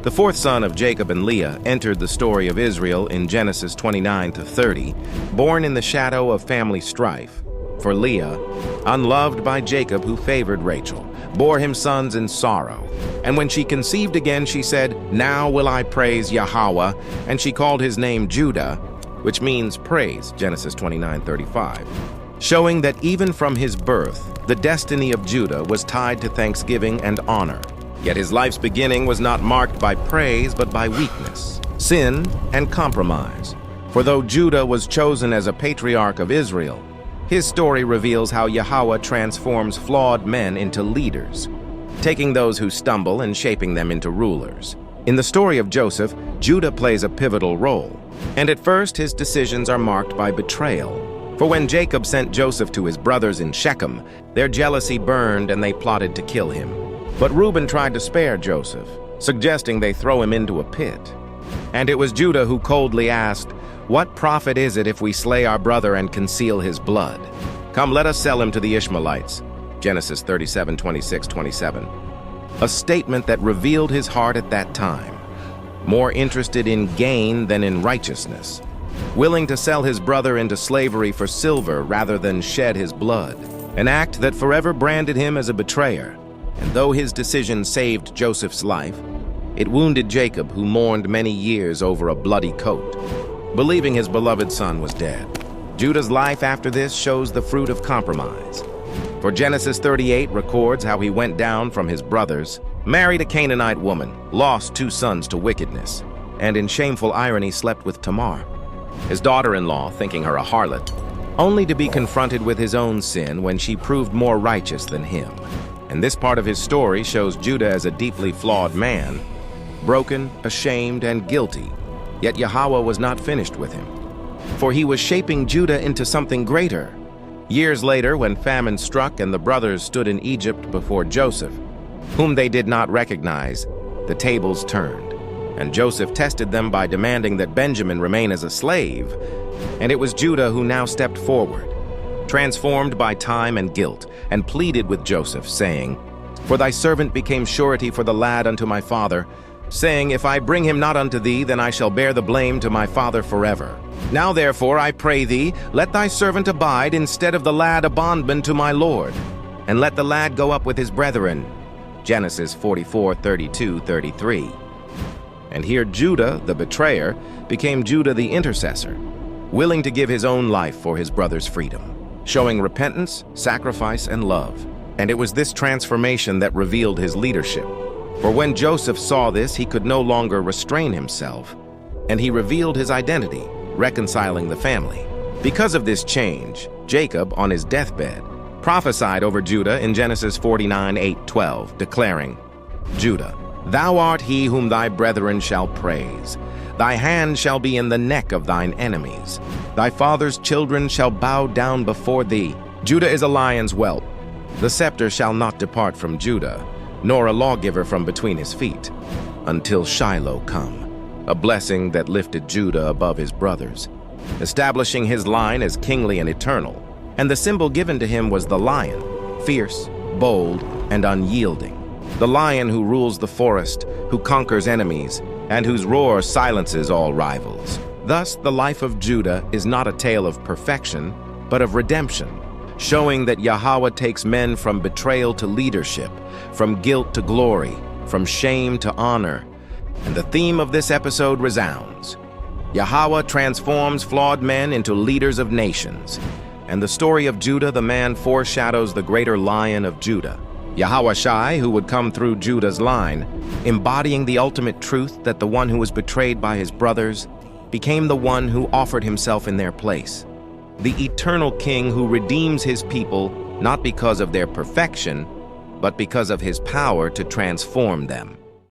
The fourth son of Jacob and Leah entered the story of Israel in Genesis 29 to 30, born in the shadow of family strife. For Leah, unloved by Jacob who favored Rachel, bore him sons in sorrow. And when she conceived again, she said, "Now will I praise Yahawah," and she called his name Judah, which means praise, Genesis 29:35, showing that even from his birth, the destiny of Judah was tied to thanksgiving and honor. Yet his life's beginning was not marked by praise, but by weakness, sin, and compromise. For though Judah was chosen as a patriarch of Israel, his story reveals how Yahawah transforms flawed men into leaders, taking those who stumble and shaping them into rulers. In the story of Joseph, Judah plays a pivotal role, and at first his decisions are marked by betrayal. For when Jacob sent Joseph to his brothers in Shechem, their jealousy burned and they plotted to kill him. But Reuben tried to spare Joseph, suggesting they throw him into a pit. And it was Judah who coldly asked, "What profit is it if we slay our brother and conceal his blood? Come, let us sell him to the Ishmaelites." Genesis 37:26-27. A statement that revealed his heart at that time, more interested in gain than in righteousness, willing to sell his brother into slavery for silver rather than shed his blood, an act that forever branded him as a betrayer. And though his decision saved Joseph's life, it wounded Jacob, who mourned many years over a bloody coat, believing his beloved son was dead. Judah's life after this shows the fruit of compromise. For Genesis 38 records how he went down from his brothers, married a Canaanite woman, lost 2 sons to wickedness, and in shameful irony slept with Tamar, his daughter-in-law, thinking her a harlot, only to be confronted with his own sin when she proved more righteous than him. And this part of his story shows Judah as a deeply flawed man, broken, ashamed, and guilty. Yet Yahawah was not finished with him, for he was shaping Judah into something greater. Years later, when famine struck and the brothers stood in Egypt before Joseph, whom they did not recognize, the tables turned, and Joseph tested them by demanding that Benjamin remain as a slave. And it was Judah who now stepped forward, transformed by time and guilt, and pleaded with Joseph, saying, "For thy servant became surety for the lad unto my father, saying, If I bring him not unto thee, then I shall bear the blame to my father forever. Now therefore, I pray thee, let thy servant abide instead of the lad a bondman to my lord, and let the lad go up with his brethren." Genesis 44:32-33. And here Judah, the betrayer, became Judah the intercessor, willing to give his own life for his brother's freedom, showing repentance, sacrifice, and love. And it was this transformation that revealed his leadership. For when Joseph saw this, he could no longer restrain himself, and he revealed his identity, reconciling the family. Because of this change, Jacob, on his deathbed, prophesied over Judah in Genesis 49:8-12, declaring, "Judah, thou art he whom thy brethren shall praise. Thy hand shall be in the neck of thine enemies. Thy father's children shall bow down before thee. Judah is a lion's whelp. The scepter shall not depart from Judah, nor a lawgiver from between his feet, until Shiloh come," a blessing that lifted Judah above his brothers, establishing his line as kingly and eternal. And the symbol given to him was the lion, fierce, bold, and unyielding. The lion who rules the forest, who conquers enemies, and whose roar silences all rivals. Thus, the life of Judah is not a tale of perfection, but of redemption, showing that Yahawah takes men from betrayal to leadership, from guilt to glory, from shame to honor. And the theme of this episode resounds: Yahawah transforms flawed men into leaders of nations. And the story of Judah, the man, foreshadows the greater Lion of Judah, Yahawashi, who would come through Judah's line, embodying the ultimate truth that the one who was betrayed by his brothers became the one who offered himself in their place, the eternal king who redeems his people not because of their perfection, but because of his power to transform them.